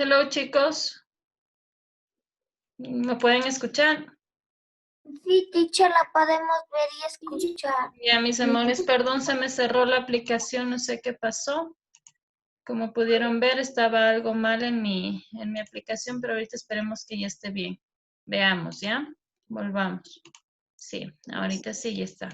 Hello, chicos. ¿Me pueden escuchar? Sí, teacher, la podemos ver y escuchar. Ya, mis amores, perdón, se me cerró la aplicación, no sé qué pasó. Como pudieron ver, estaba algo mal en mi aplicación, pero ahorita esperemos que ya esté bien. Veamos, ¿ya? Volvamos. Sí, ahorita sí ya está.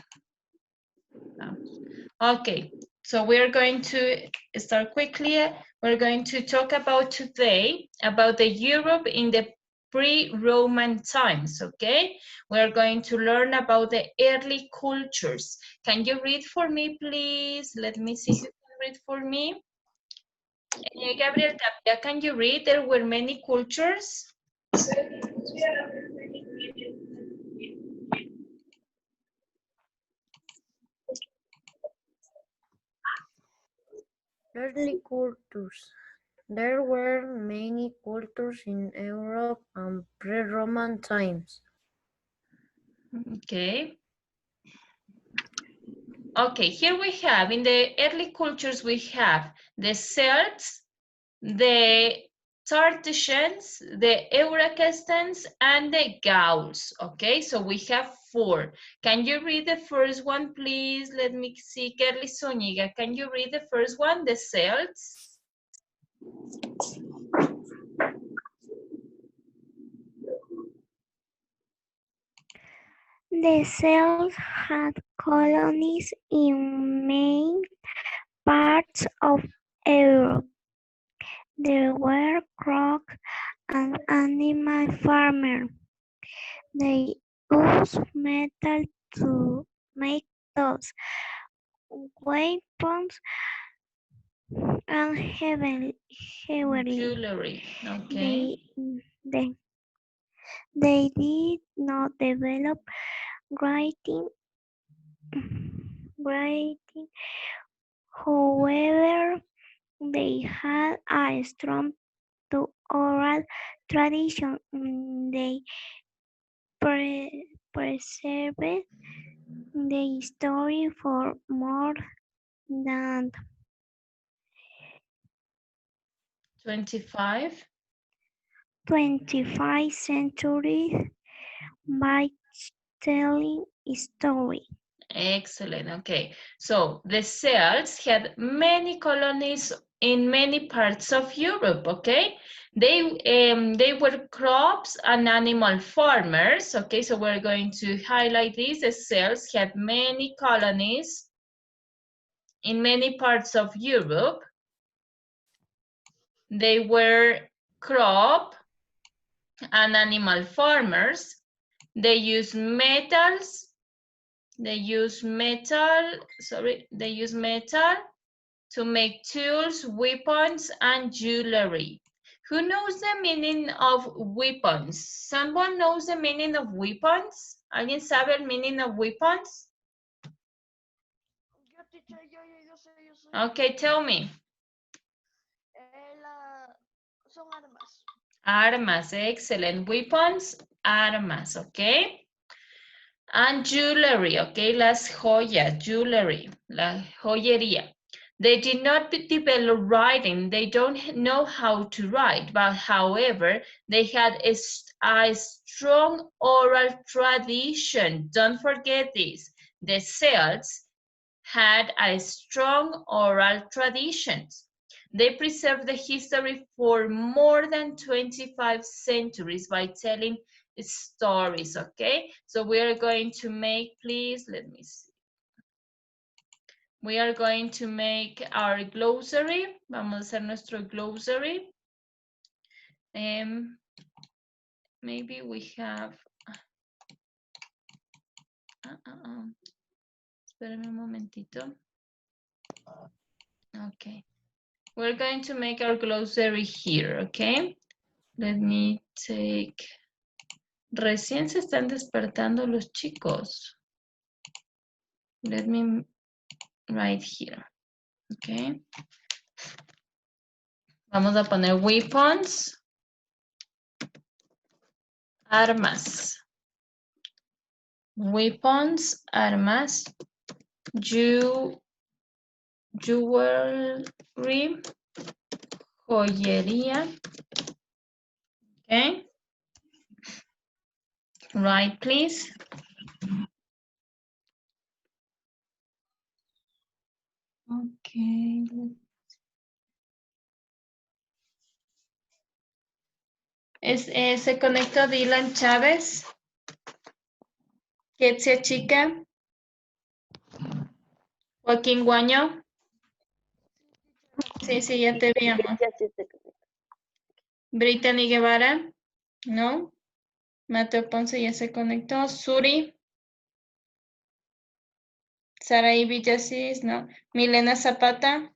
Vamos. Okay, so we're going to start quickly. We're going to talk about today, about the Europe in the pre-Roman times, okay? We're going to learn about the early cultures. Can you read for me, please? Let me see if you can read for me. Gabriel Tapia, can you read? There were many cultures. Early cultures. There were many cultures in Europe and pre-Roman times. Okay. Okay, here we have, in the early cultures, we have the Celts, the Tartessians, the Euracastans, and the Gauls. Okay, so we have 4. Can you read the first one, please? Let me see. Kerly Zúñiga, can you read the first one, the Celts? The Celts had colonies in main parts of Europe. They were croc and animal farmers. They used metal to make tools, weapons, and jewelry. Jewelry, okay. They did not develop writing. However, they had a strong oral tradition. They preserved the story for more than 25 centuries by telling story. Excellent. Okay. So the Celts had many colonies in many parts of Europe. Okay. They were crops and animal farmers. Okay. So we're going to highlight this. The Celts had many colonies in many parts of Europe. They were crop and animal farmers. They used metals. They use metal to make tools, weapons, and jewelry. Who knows the meaning of weapons? Someone knows the meaning of weapons? ¿Alguien sabe el meaning of weapons? Yo, teacher, yo sé. Okay, tell me. Son armas. Armas, excellent. Weapons, armas, okay? And jewelry, okay? Las joyas, jewelry, la joyería. They did not develop writing. They don't know how to write, but however, they had a strong oral tradition. Don't forget this. The Celts had a strong oral tradition. They preserved the history for more than 25 centuries by telling stories, okay? So we are going to make, please, let me see. We are going to make our glossary. Vamos a hacer nuestro glossary. Maybe we have... Espérame un momentito. Okay. We're going to make our glossary here, okay? Let me take... Recién se están despertando los chicos. Let me write here, okay? Vamos a poner weapons. Armas. Weapons, armas. Jewelry, joyería, Okay. Right, please. Okay. Se conectó Dylan Chávez. Ketsia Chica. Joaquín Guaño. Sí, sí, ya te veíamos. Brittany Guevara. No. Mateo Ponce ya se conectó. Suri. Saraí Villasís, no. Milena Zapata.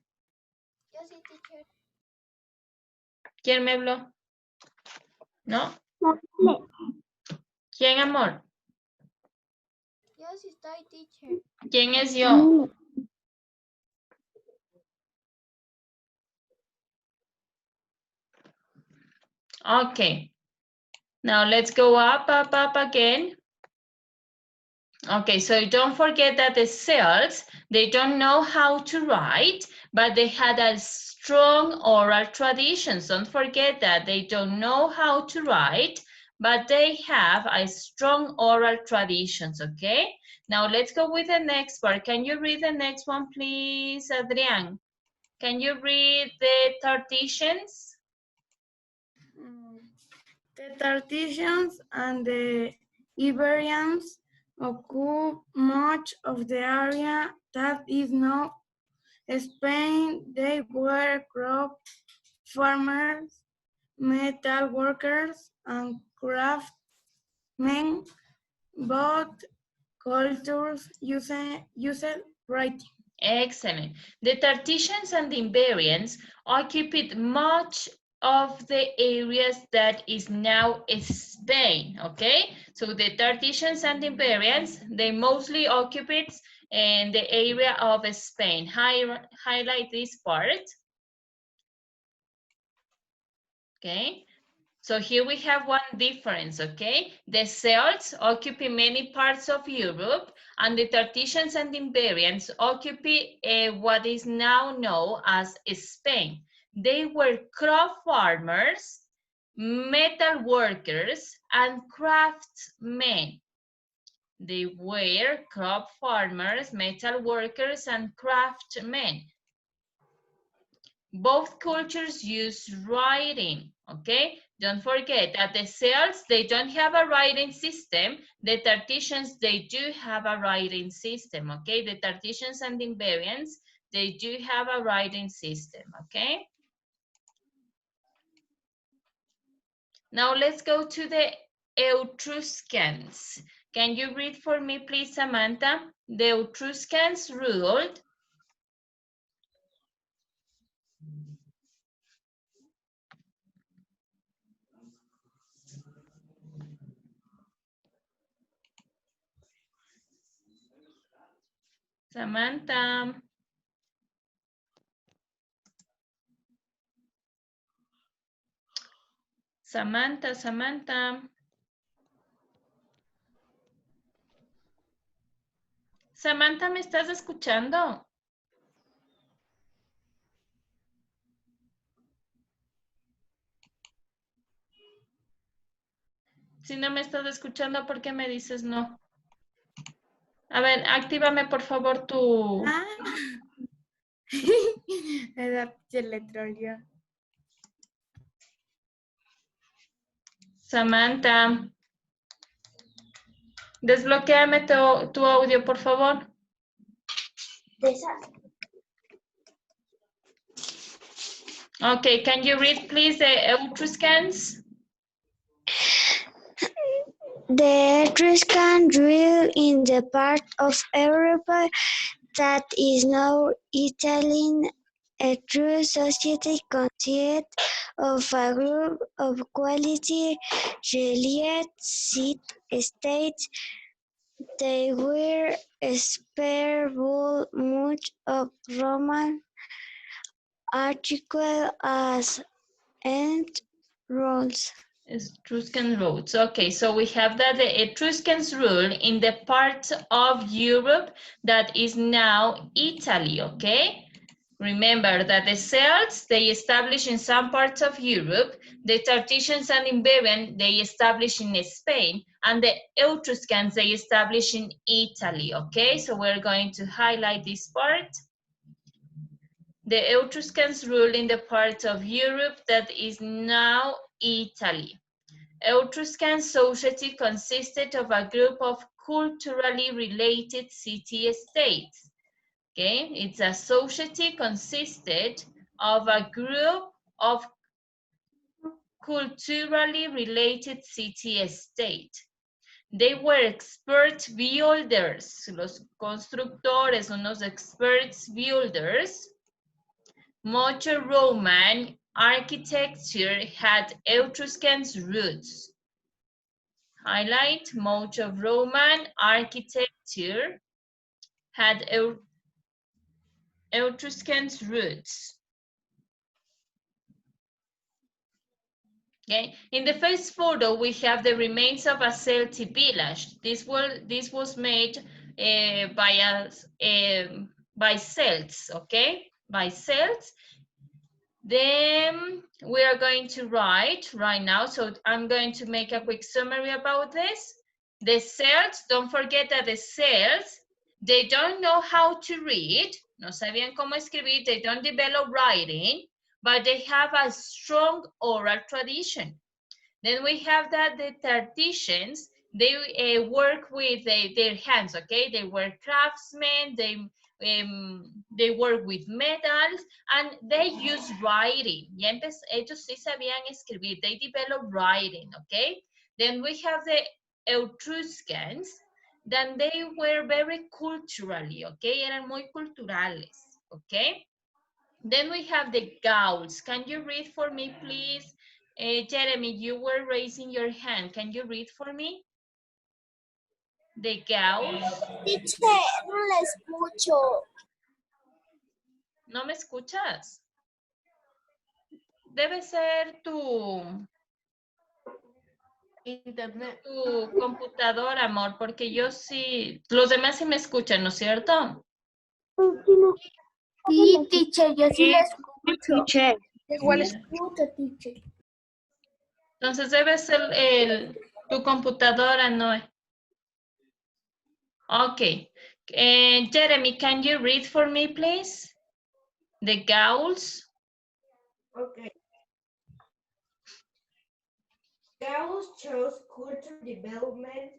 Yo sí, teacher. ¿Quién me habló? ¿No? No. ¿Quién, amor? Yo sí estoy, teacher. ¿Quién es yo? Okay. Now let's go up again. Okay, so don't forget that the cells, they don't know how to write, but they had a strong oral tradition. Don't forget that they don't know how to write, but they have a strong oral traditions, okay? Now let's go with the next part. Can you read the next one, please, Adrián? Can you read the traditions? The Tartessians and the Iberians occupy much of the area that is now Spain. They were crop farmers, metal workers, and craftsmen. Both cultures used writing. Excellent. The Tartessians and the Iberians occupied much of the areas that is now Spain, okay? So the Tartessians and the Iberians, they mostly occupied in the area of Spain. Highlight this part. Okay. So here we have one difference, okay? The Celts occupy many parts of Europe, and the Tartessians and Iberians occupy what is now known as Spain. They were crop farmers, metal workers, and craftsmen. They were crop farmers, metal workers, and craftsmen. Both cultures use writing, okay? Don't forget that the Celts, they don't have a writing system. The Tartessians, they do have a writing system, okay? The Tartessians and the Iberians, they do have a writing system, okay? Now let's go to the Etruscans. Can you read for me, please, Samantha? The Etruscans ruled. Samantha. Samantha, Samantha. Samantha, ¿me estás escuchando? Si no me estás escuchando, ¿por qué me dices no? A ver, actívame por favor tu... Se le troleó. Samantha. Desbloquéame tu audio, por favor. Okay, can you read please the Etruscans? The Etruscans ruled in the part of Europe that is now Italy. Etruscan society consisted of a group of quality religious states. They were spared much of Roman articles as and rules. Etruscan roots. Okay, so we have that the Etruscans rule in the part of Europe that is now Italy, okay? Remember that the Celts, they established in some parts of Europe, the Tartessians and Iberian, they established in Spain, and the Etruscans, they established in Italy, okay? So we're going to highlight this part. The Etruscans ruled in the part of Europe that is now Italy. Etruscan society consisted of a group of culturally related city-states. Okay, it's a society consisted of a group of culturally related city-state. They were expert builders, los constructores, unos experts builders. Much Roman architecture had Etruscan's roots. Highlight, much of Roman architecture had Etruscan's roots. Okay, in the first photo, we have the remains of a Celtic village. This was made by Celts, okay? By Celts. Then we are going to write right now. So I'm going to make a quick summary about this. The Celts, don't forget that the Celts, they don't know how to read. No sabían cómo escribir. They don't develop writing, but they have a strong oral tradition. Then we have that the Tartessians, they work with their hands, okay? They were craftsmen, they work with metals, and they use writing. Ellos sí sabían escribir, they develop writing, okay? Then we have the Etruscans, then they were very culturally, okay? Eran muy culturales, okay? Then we have the Gauls. Can you read for me, please? Jeremy, you were raising your hand. Can you read for me? The Gauls. Teacher, no la escucho. ¿No me escuchas? Debe ser tu Internet. tu computadora, amor, porque yo sí, los demás sí me escuchan, ¿no es cierto? Sí, teacher, yo sí la escucho. Igual es Escucho, teacher. Entonces debe ser tu computadora, no. Okay. Jeremy, can you read for me, please? The Gauls. Okay. Gauls chose cultural development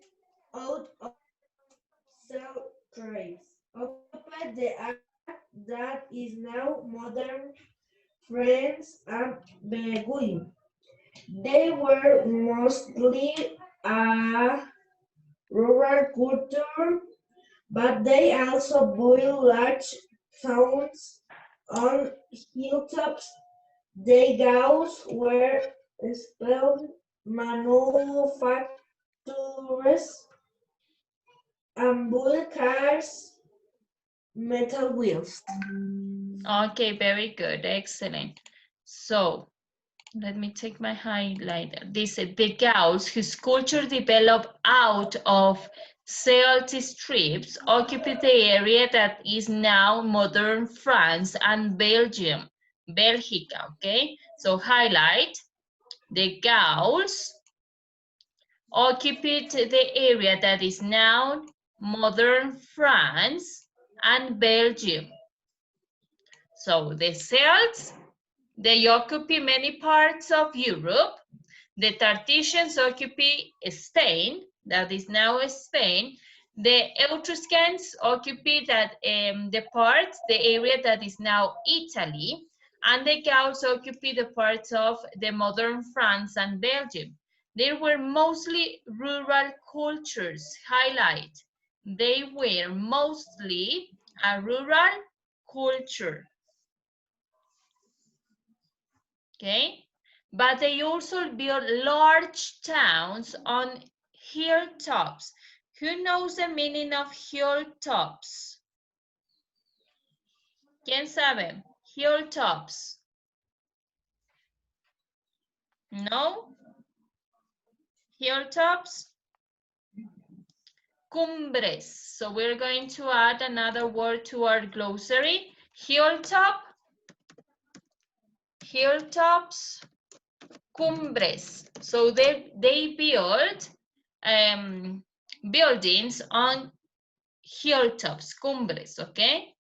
out of cell trades, occupied the area that is now modern France and Belgium. They were mostly a rural culture, but they also built large towns on hilltops. The Gauls were skilled manufacturers and built cars, metal wheels. Okay, very good, excellent. So, let me take my highlighter. This is the Gauls, whose culture developed out of Celtic strips, occupied the area that is now modern France and Belgium, Belgica, okay? So highlight, the Gauls occupied the area that is now modern France and Belgium. So the Celts, they occupy many parts of Europe. The Tartessians occupy Spain, that is now Spain. The Etruscans occupy that the area that is now Italy, and the Gauls occupy the parts of the modern France and Belgium. They were mostly rural cultures. Highlight. They were mostly a rural culture. Okay, but they also built large towns on hilltops. Who knows the meaning of hilltops? ¿Quién sabe? Hilltops. No? Hilltops? Cumbres. So we're going to add another word to our glossary. Hilltop, hilltops, cumbres. So they build buildings on hilltops, cumbres, okay?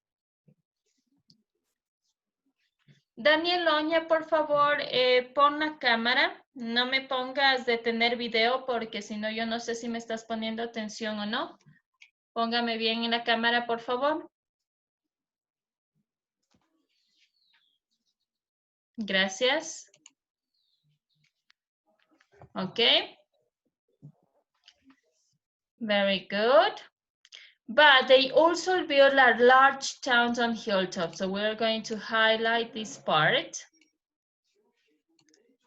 Daniel Oña, por favor, pon la cámara. No me pongas detener video porque si no, yo no sé si me estás poniendo atención o no. Póngame bien en la cámara, por favor. Gracias. Okay. Very good. But they also build large towns on hilltops. So we're going to highlight this part.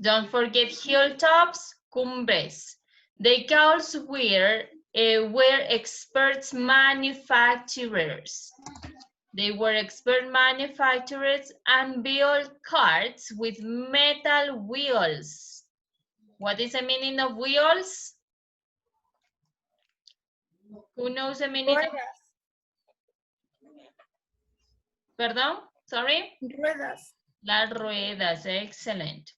Don't forget hilltops, cumbres. The Gauls were experts manufacturers. They were expert manufacturers and built carts with metal wheels. What is the meaning of wheels? Who knows the meaning of... Perdón, sorry? Ruedas. Las ruedas, excellent.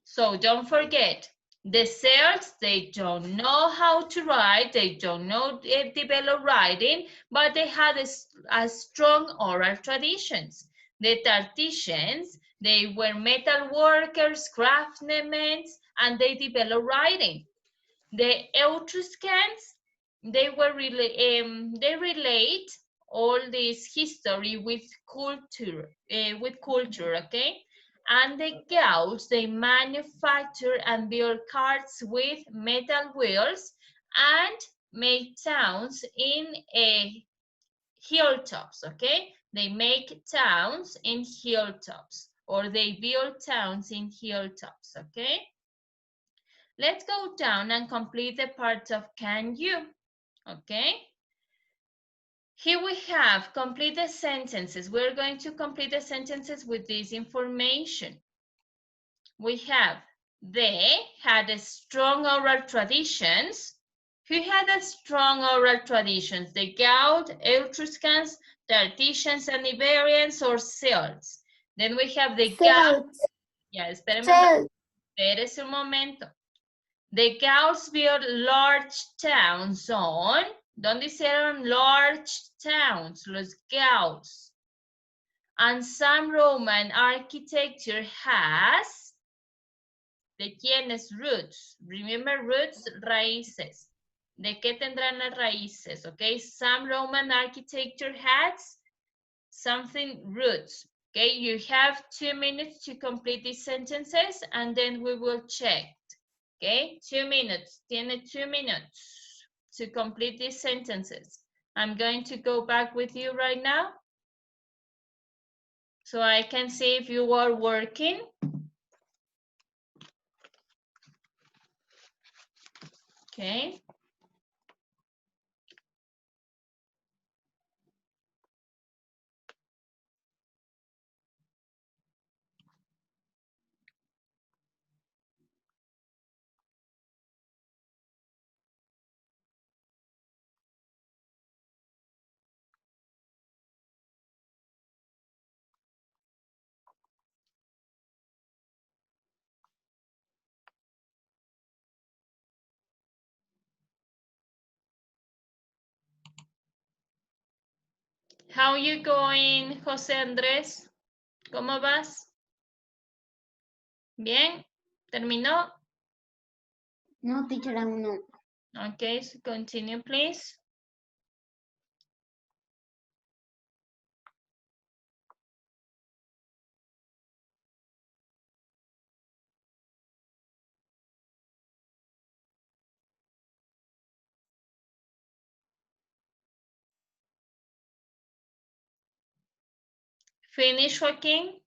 So don't forget, the Celts, they don't know how to ride, they don't know develop riding, but they had a strong oral traditions. The Tartessians, they were metal workers, craftsmen, and they developed riding. The Etruscans, they relate all this history with culture, okay? And the Gauls, they manufacture and build carts with metal wheels and make towns in hilltops, okay? They make towns in hilltops, or they build towns in hilltops, okay? Let's go down and complete the parts of can you, okay? Here we have complete the sentences. We're going to complete the sentences with this information. We have, they had a strong oral traditions. Who had a strong oral traditions? The Gauls, Etruscans, Tartessians, and Iberians, or Celts? Then we have the Gauls. Ya, espérese un momento. The Gauls built large towns on, ¿dónde hicieron large towns? Los Gauls. And some Roman architecture has, ¿de quiénes? Roots. Remember roots, raíces. ¿De qué tendrán las raíces? Okay, some Roman architecture has something roots. Okay, you have 2 minutes to complete these sentences and then we will check. Okay, 2 minutes. Tiene 2 minutes to complete these sentences. I'm going to go back with you right now so I can see if you are working. Okay. How you going, José Andrés? ¿Cómo vas? Bien, ¿terminó? No, teacher, aún no. Okay, so continue, please. Finish, Joaquín.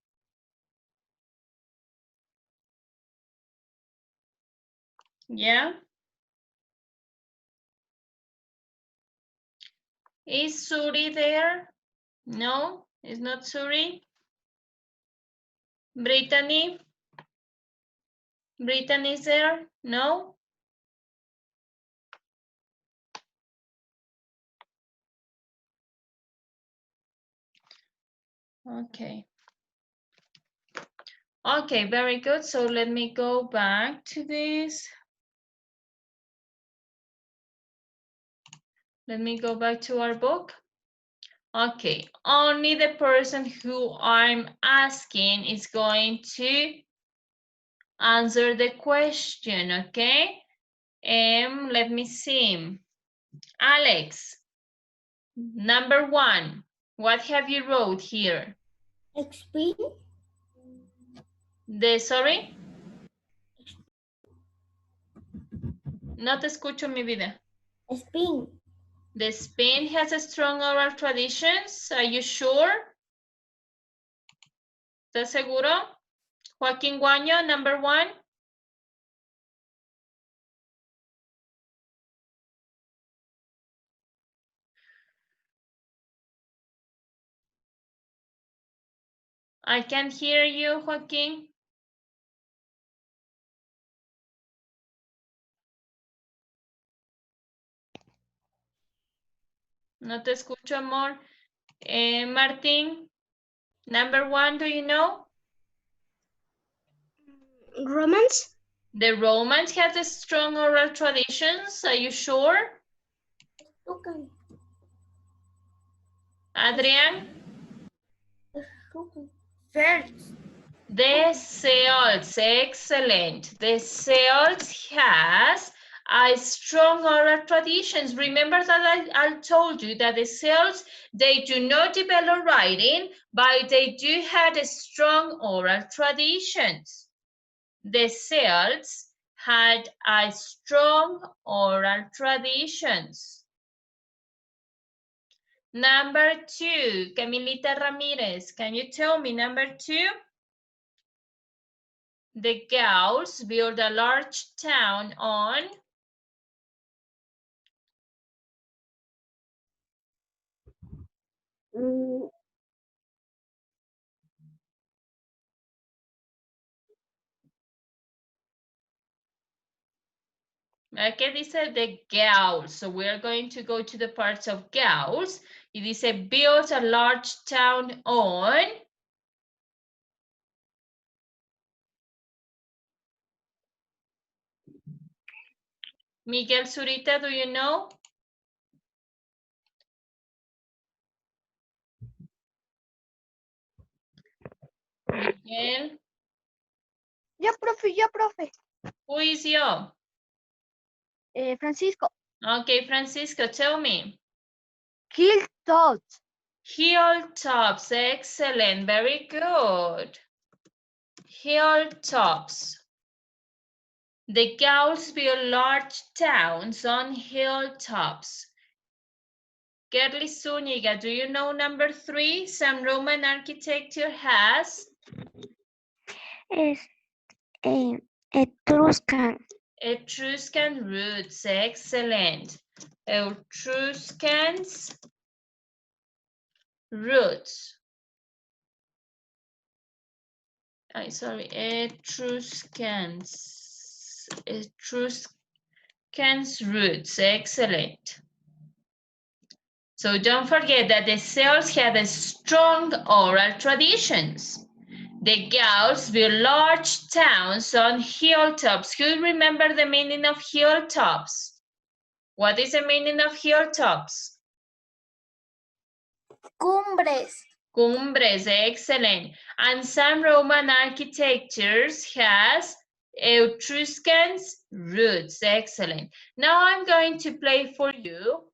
Yeah. Is Suri there? No, it's not Suri. Brittany? Brittany is there? No? Okay. Okay, very good. So let me go back to this. Let me go back to our book. Okay, only the person who I'm asking is going to answer the question, okay? Let me see. Alex, number 1, what have you wrote here? Spin. Sorry? No te escucho, mi vida. Spin. The Spain has a strong oral traditions. Are you sure? ¿Estás seguro? Joaquín Guaño, number 1. I can't hear you, Joaquín. No te escucho, amor. Martín, number 1, do you know? Romance. The Romans had a strong oral traditions. Are you sure? Adrian? Celts. The Celts, excellent. The Celts has a strong oral traditions. Remember that I told you that the Celts, they do not develop writing, but they do have a strong oral traditions. The Celts had a strong oral traditions. Number 2, Camilita Ramirez, can you tell me number 2? The Gauls built a large town on ¿qué dice? The Gauls. So we are going to go to the parts of Gauls. Y dice built a large town on. Miguel Zurita, do you know? Miguel. Yo, profe. Who is you? Francisco. Okay, Francisco, tell me. Hilltops. Hilltops, excellent, very good. Hilltops. The Gauls built large towns on hilltops. Gerly Zúñiga, do you know number 3? Some Roman architecture has? Etruscan. Etruscan roots, excellent. Etruscans roots. Etruscans roots, excellent. So don't forget that the Celts had a strong oral traditions. The Gauls built large towns on hilltops. Who remember the meaning of hilltops? What is the meaning of hilltops? Cumbres. Cumbres, excellent. And some Roman architectures has Etruscans roots, excellent. Now I'm going to play for you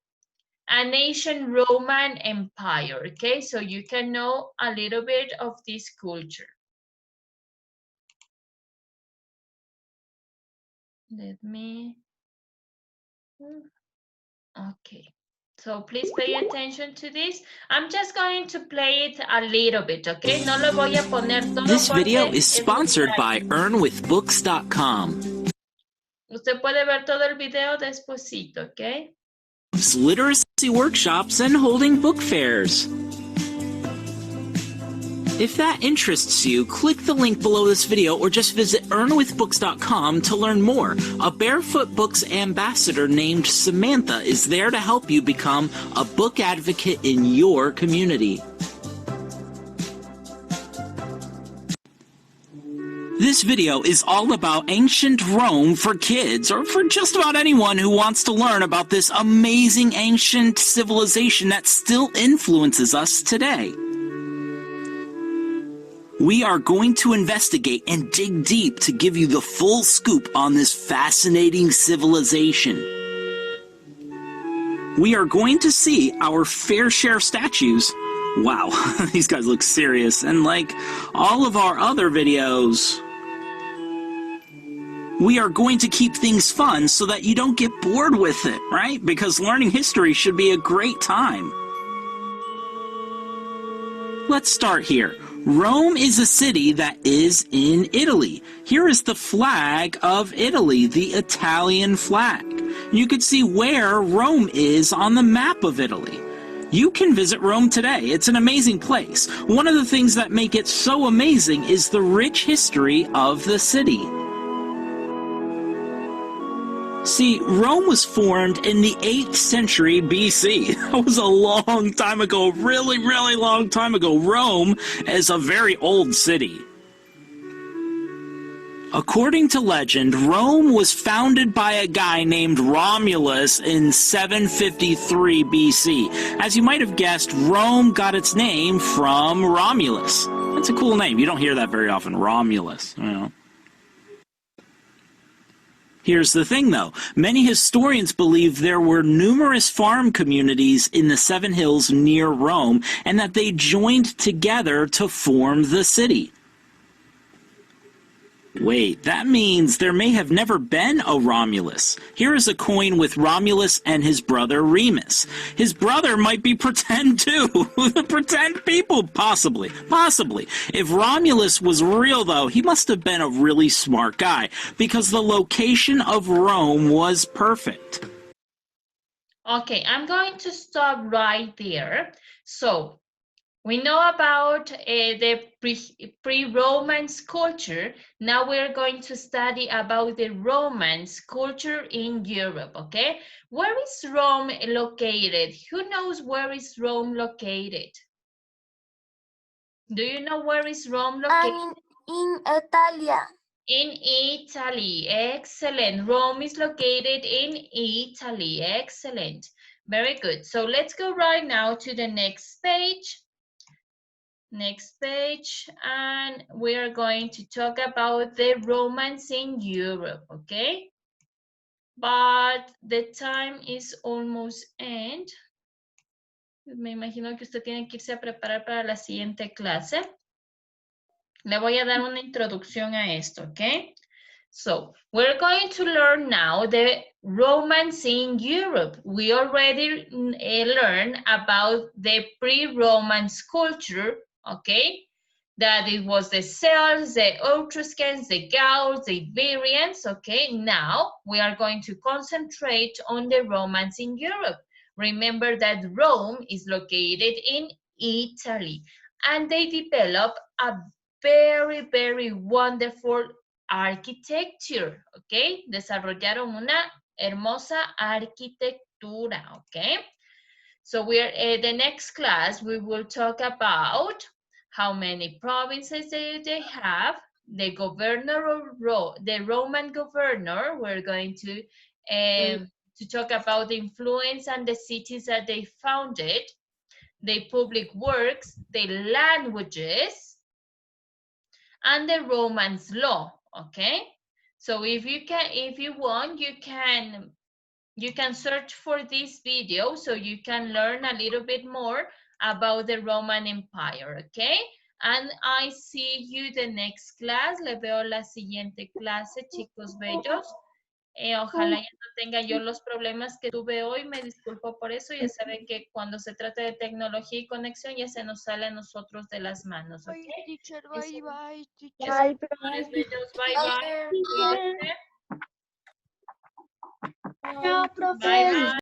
an ancient Roman Empire, okay? So you can know a little bit of this culture. Let me, okay. So please pay attention to this. I'm just going to play it a little bit, okay? No lo voy a poner todo. This video is sponsored by earnwithbooks.com. Usted puede ver todo el video despuesito, okay? Literacy workshops and holding book fairs. If that interests you, click the link below this video or just visit earnwithbooks.com to learn more. A Barefoot Books ambassador named Samantha is there to help you become a book advocate in your community. This video is all about ancient Rome for kids, or for just about anyone who wants to learn about this amazing ancient civilization that still influences us today. We are going to investigate and dig deep to give you the full scoop on this fascinating civilization. We are going to see our fair share of statues. Wow, these guys look serious. And like all of our other videos, we are going to keep things fun so that you don't get bored with it, right? Because learning history should be a great time. Let's start here. Rome is a city that is in Italy. Here is the flag of Italy, the Italian flag. You can see where Rome is on the map of Italy. You can visit Rome today. It's an amazing place. One of the things that make it so amazing is the rich history of the city. See, Rome was formed in the 8th century BC. That was a long time ago, really, really long time ago. Rome is a very old city. According to legend, Rome was founded by a guy named Romulus in 753 BC. As you might have guessed, Rome got its name from Romulus. That's a cool name. You don't hear that very often, Romulus. You know. Here's the thing, though. Many historians believe there were numerous farm communities in the Seven Hills near Rome, and that they joined together to form the city. Wait, that means there may have never been a Romulus. Here is a coin with Romulus and his brother Remus. His brother might be pretend too. Pretend people, possibly. If Romulus was real though, he must have been a really smart guy, because the location of Rome was perfect. Okay, I'm going to stop right there. So, we know about the pre-Roman culture. Now we're going to study about the Roman culture in Europe, okay? Where is Rome located? Who knows where is Rome located? Do you know where is Rome located? In Italia. In Italy. Excellent. Rome is located in Italy. Excellent. Very good. So let's go right now to the next page. Next page, and we are going to talk about the Romans in Europe, okay? But the time is almost end. Me imagino que usted tiene que irse a preparar para la siguiente clase. Le voy a dar una introducción a esto, okay? So, we're going to learn now the Romans in Europe. We already learned about the pre-Roman culture, okay? That it was the Celts, the Etruscans, the Gauls, the Iberians, okay? Now, we are going to concentrate on the Romans in Europe. Remember that Rome is located in Italy, and they developed a very, very wonderful architecture, okay? Desarrollaron una hermosa arquitectura, okay? So the next class, we will talk about how many provinces they have, the governor of the Roman governor. We're going to talk about the influence and the cities that they founded, the public works, the languages, and the Romans law, okay? So if you want, you can search for this video so you can learn a little bit more about the Roman Empire, okay? And I see you the next class. Le veo la siguiente clase, chicos bellos. Ojalá ya no tenga yo los problemas que tuve hoy. Me disculpo por eso. Ya saben que cuando se trata de tecnología y conexión ya se nos sale a nosotros de las manos, ¿ok? Bye, teacher. Bye, bye, teacher. Bye, bellos. Bye, bye. Bye. Bye, bye.